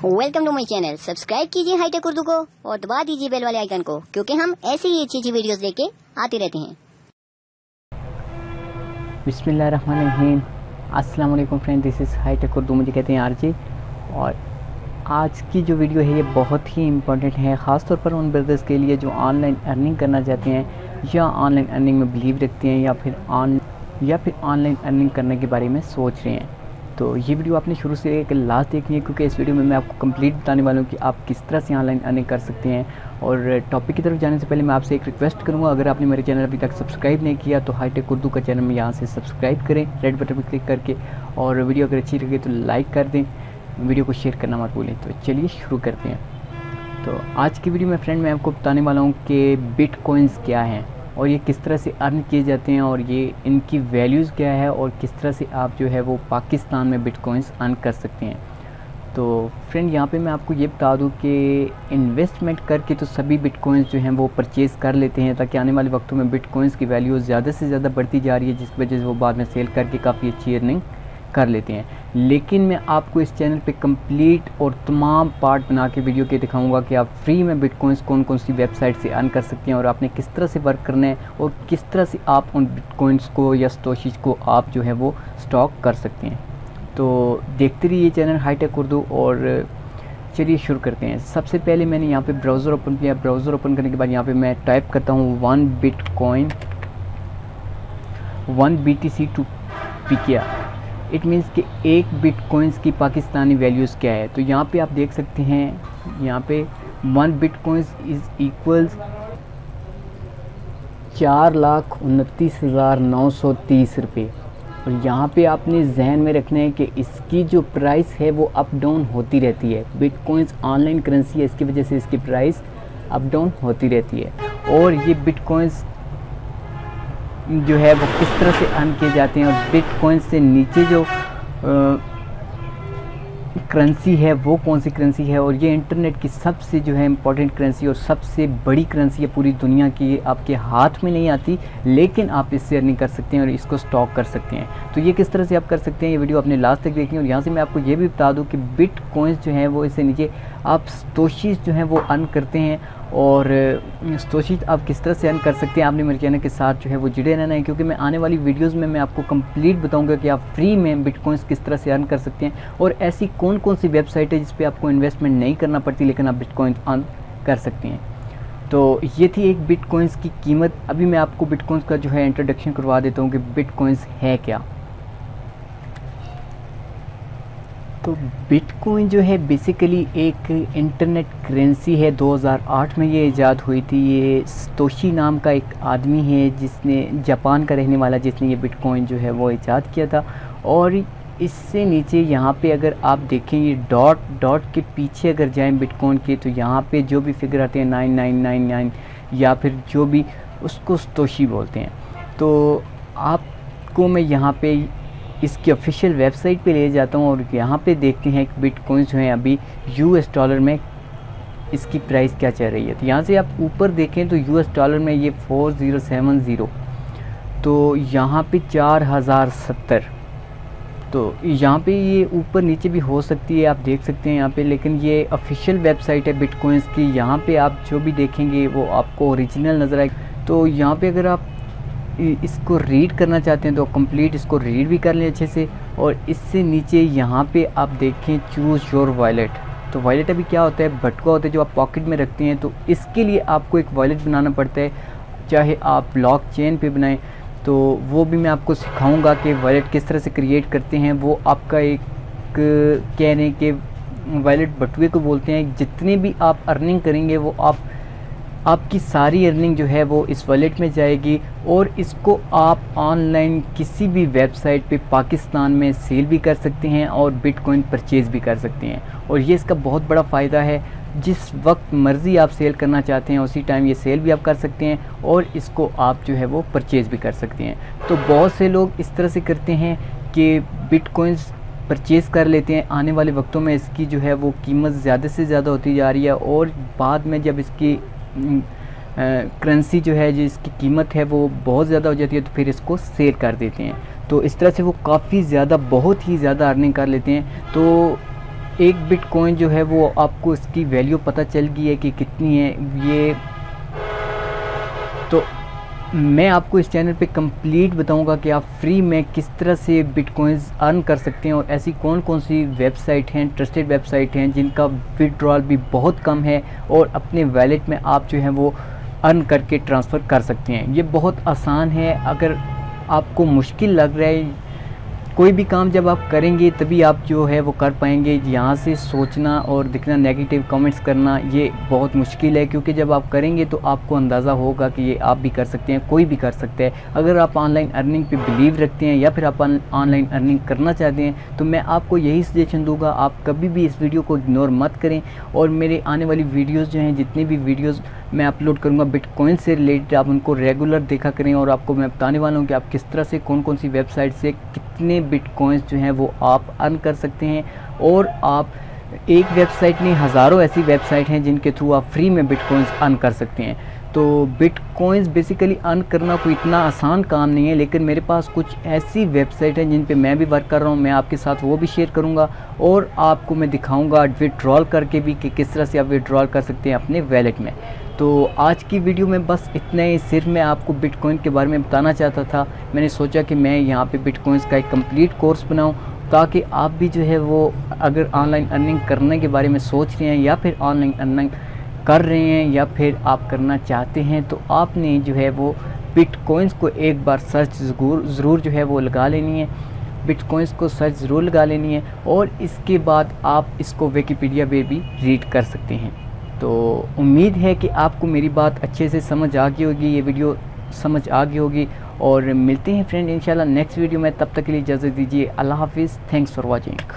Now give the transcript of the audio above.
Welcome to my channel. Subscribe कीजिए hitech Urdu को और दबा दीजिए बेल वाले आइकन को, क्योंकि हम ऐसी ही अच्छी वीडियोस लेके आते रहते हैं। बिस्मिल्लाहिर्रहमानिर्रहीम। अस्सलाम वालेकुम friend, this is hitech Urdu, मुझे कहते हैं आरजी। और आज की जो वीडियो है ये बहुत ही इम्पोर्टेंट है, ख़ास तौर पर उन ब्रदर्स के लिए जो ऑनलाइन अर्निंग करना चाहते हैं या ऑनलाइन अर्निंग में बिलीव रखते हैं या फिर ऑनलाइन अर्निंग करने के बारे में सोच रहे हैं। तो ये वीडियो आपने शुरू से लेकर लास्ट देखनी है, क्योंकि इस वीडियो में मैं आपको कंप्लीट बताने वाला हूँ कि आप किस तरह से ऑनलाइन अर्निंग कर सकते हैं। और टॉपिक की तरफ जाने से पहले मैं आपसे एक रिक्वेस्ट करूँगा, अगर आपने मेरे चैनल अभी तक सब्सक्राइब नहीं किया तो हाईटेक उर्दू का चैनल में यहाँ से सब्सक्राइब करें रेड बटन पर क्लिक करके, और वीडियो अगर अच्छी लगे तो लाइक कर दें, वीडियो को शेयर करना मत भूलें। तो चलिए शुरू करते हैं। तो आज की वीडियो में फ्रेंड मैं आपको बताने वाला हूँ कि बिटकॉइंस क्या हैं और ये किस तरह से अर्न किए जाते हैं और ये इनकी वैल्यूज़ क्या है और किस तरह से आप जो है वो पाकिस्तान में बिटकॉइंस अर्न कर सकते हैं। तो फ्रेंड यहाँ पे मैं आपको ये बता दूँ कि इन्वेस्टमेंट करके तो सभी बिटकॉइंस जो हैं वो परचेज़ कर लेते हैं, ताकि आने वाले वक्तों में बिटकॉइंस की वैल्यू ज़्यादा से ज़्यादा बढ़ती जा रही है, जिसकी वजह से वो बाद में सेल करके काफ़ी अच्छी अर्निंग कर लेते हैं। लेकिन मैं आपको इस चैनल पे कंप्लीट और तमाम पार्ट बना के वीडियो के दिखाऊंगा कि आप फ्री में बिटकॉइंस कौन कौन सी वेबसाइट से अर्न कर सकते हैं और आपने किस तरह से वर्क करना है और किस तरह से आप उन बिटकॉइंस को या स्टोशीज को आप जो है वो स्टॉक कर सकते हैं। तो देखते रहिए चैनल हाईटेक उर्दू। और चलिए शुरू करते हैं। सबसे पहले मैंने यहाँ पे ब्राउज़र ओपन किया। ब्राउज़र ओपन करने के बाद यहाँ पे मैं टाइप करता हूँ 1 बिटकॉइन 1 BTC टू पिकिया। इट मीन्स कि एक बिटकॉइंस की पाकिस्तानी वैल्यूज़ क्या है। तो यहाँ पे आप देख सकते हैं, यहाँ पे 1 बिटकॉइंस इज़ इक्वल्स 4,29,930 रुपये। और यहाँ पे आपने जहन में रखना है कि इसकी जो प्राइस है वो अप डाउन होती रहती है। बिटकॉइंस ऑनलाइन करेंसी है, इसकी वजह से इसकी प्राइस अप डाउन होती रहती है। और ये बिटकॉइंस जो है वो किस तरह से अर्न किए जाते हैं और बिटकॉइन से नीचे जो करेंसी है वो कौन सी करेंसी है, और ये इंटरनेट की सबसे जो है इम्पोर्टेंट करेंसी और सबसे बड़ी करेंसी है पूरी दुनिया की, आपके हाथ में नहीं आती लेकिन आप इससे अर्निंग कर सकते हैं और इसको स्टॉक कर सकते हैं। तो ये किस तरह से आप कर सकते हैं, ये वीडियो आपने लास्ट तक देखनी है। और यहाँ से मैं आपको ये भी बता दूँ कि बिटकॉइंस जो हैं वो इससे नीचे आप स्टोशीज जो हैं वो अर्न करते हैं। और स्टोशीज आप किस तरह से अर्न कर सकते हैं, आपने मेरे चैनल के साथ जो है वो जुड़े रहना है, क्योंकि मैं आने वाली वीडियोस में मैं आपको कंप्लीट बताऊंगा कि आप फ्री में बिटकॉइंस किस तरह से अर्न कर सकते हैं और ऐसी कौन कौन सी वेबसाइट है जिस पे आपको इन्वेस्टमेंट नहीं करना पड़ती लेकिन आप बिटकॉइन अर्न कर सकते हैं। तो ये थी एक बिटकॉइंस की कीमत। अभी मैं आपको बिटकॉइंस का जो है इंट्रोडक्शन करवा देता हूँ कि बिटकॉइंस है क्या। तो बिटकॉइन जो है बेसिकली एक इंटरनेट करेंसी है। 2008 में ये ईजाद हुई थी। ये सतोशी नाम का एक आदमी है जिसने, जापान का रहने वाला, जिसने ये बिटकॉइन जो है वो ईजाद किया था। और इससे नीचे यहाँ पे अगर आप देखें, ये डॉट डॉट के पीछे अगर जाएं बिटकॉइन के, तो यहाँ पे जो भी फिगर आते हैं 9999 या फिर जो भी, उसको सतोशी बोलते हैं। तो आपको मैं यहाँ पे इसकी ऑफिशियल वेबसाइट पे ले जाता हूँ और यहाँ पे देखते हैं कि बिटकॉइंस जो हैं अभी US डॉलर में इसकी प्राइस क्या चल रही है। तो यहाँ से आप ऊपर देखें तो US डॉलर में ये 4070, तो यहाँ पे 4070। तो यहाँ पे ये ऊपर नीचे भी हो सकती है, आप देख सकते हैं यहाँ पे, लेकिन ये ऑफिशियल वेबसाइट है बिटकॉइंस की। यहाँ पे आप जो भी देखेंगे वो आपको ओरिजिनल नज़र आएगा। तो यहाँ पे अगर आप इसको रीड करना चाहते हैं तो कंप्लीट इसको रीड भी कर लें अच्छे से। और इससे नीचे यहाँ पे आप देखें चूज़ योर वॉलेट। तो वॉलेट अभी क्या होता है, बटुआ होता है जो आप पॉकेट में रखते हैं। तो इसके लिए आपको एक वॉलेट बनाना पड़ता है, चाहे आप ब्लॉक चेन पे बनाएं। तो वो भी मैं आपको सिखाऊंगा कि वॉलेट किस तरह से क्रिएट करते हैं। वो आपका एक कहने के वॉलेट बटुए को बोलते हैं। जितने भी आप अर्निंग करेंगे वो आपकी सारी अर्निंग जो है वो इस वॉलेट में जाएगी और इसको आप ऑनलाइन किसी भी वेबसाइट पे पाकिस्तान में सेल भी कर सकते हैं और बिटकॉइन परचेज़ भी कर सकते हैं। और ये इसका बहुत बड़ा फ़ायदा है, जिस वक्त मर्ज़ी आप सेल करना चाहते हैं उसी टाइम ये सेल भी आप कर सकते हैं और इसको आप जो है वो परचेज़ भी कर सकते हैं। तो बहुत से लोग इस तरह से करते हैं कि बिटकॉइंस परचेज़ कर लेते हैं, आने वाले वक्तों में इसकी जो है वो कीमत ज़्यादा से ज़्यादा होती जा रही है और बाद में जब इसकी करेंसी जो है जिसकी कीमत है वो बहुत ज़्यादा हो जाती है तो फिर इसको सेल कर देते हैं। तो इस तरह से वो काफ़ी ज़्यादा, बहुत ही ज़्यादा अर्निंग कर लेते हैं। तो एक बिटकॉइन जो है वो आपको इसकी वैल्यू पता चल गई है कि कितनी है ये। तो मैं आपको इस चैनल पे कंप्लीट बताऊंगा कि आप फ्री में किस तरह से बिटकॉइंस अर्न कर सकते हैं और ऐसी कौन कौन सी वेबसाइट हैं, ट्रस्टेड वेबसाइट हैं जिनका विड्रॉल भी बहुत कम है और अपने वैलेट में आप जो है वो अर्न करके ट्रांसफ़र कर सकते हैं। ये बहुत आसान है। अगर आपको मुश्किल लग रहा है कोई भी काम, जब आप करेंगे तभी आप जो है वो कर पाएंगे। यहाँ से सोचना और दिखना, नेगेटिव कमेंट्स करना, ये बहुत मुश्किल है, क्योंकि जब आप करेंगे तो आपको अंदाज़ा होगा कि ये आप भी कर सकते हैं, कोई भी कर सकता है। अगर आप ऑनलाइन अर्निंग पे बिलीव रखते हैं या फिर आप ऑनलाइन अर्निंग करना चाहते हैं तो मैं आपको यही सजेशन दूंगा, आप कभी भी इस वीडियो को इग्नोर मत करें। और मेरे आने वाली वीडियोज़ जो हैं, जितनी भी वीडियोज़ मैं अपलोड करूंगा बिटकॉइन से रिलेटेड, आप उनको रेगुलर देखा करें। और आपको मैं बताने वाला हूं कि आप किस तरह से कौन कौन सी वेबसाइट से कितने बिटकॉइंस जो हैं वो आप अर्न कर सकते हैं। और आप एक वेबसाइट नहीं, हज़ारों ऐसी वेबसाइट हैं जिनके थ्रू आप फ्री में बिटकॉइंस अर्न कर सकते हैं। तो बिटकॉइंस बेसिकली अर्न करना कोई इतना आसान काम नहीं है, लेकिन मेरे पास कुछ ऐसी वेबसाइट हैं जिन पे मैं भी वर्क कर रहा हूँ। मैं आपके साथ वो भी शेयर करूँगा और आपको मैं दिखाऊँगा विड्रॉल करके भी कि किस तरह से आप विड्रॉल कर सकते हैं अपने वैलेट में। तो आज की वीडियो में बस इतना ही, सिर्फ मैं आपको बिटकॉइन के बारे में बताना चाहता था। मैंने सोचा कि मैं यहाँ पे बिटकॉइंस का एक कंप्लीट कोर्स बनाऊँ ताकि आप भी जो है वो अगर ऑनलाइन अर्निंग करने के बारे में सोच रहे हैं या फिर ऑनलाइन अर्निंग कर रहे हैं या फिर आप करना चाहते हैं तो आपने जो है वो बिटकॉइंस को एक बार सर्च ज़रूर जो है वो लगा लेनी है। बिटकॉइंस को सर्च ज़रूर लगा लेनी है और इसके बाद आप इसको विकिपीडिया पे भी रीड कर सकते हैं। तो उम्मीद है कि आपको मेरी बात अच्छे से समझ आ गई होगी, ये वीडियो समझ आ गई होगी। और मिलते हैं फ्रेंड इंशाल्लाह नेक्स्ट वीडियो में। तब तक के लिए इजाज़त दीजिए। अल्लाह हाफिज़। Thanks for watching.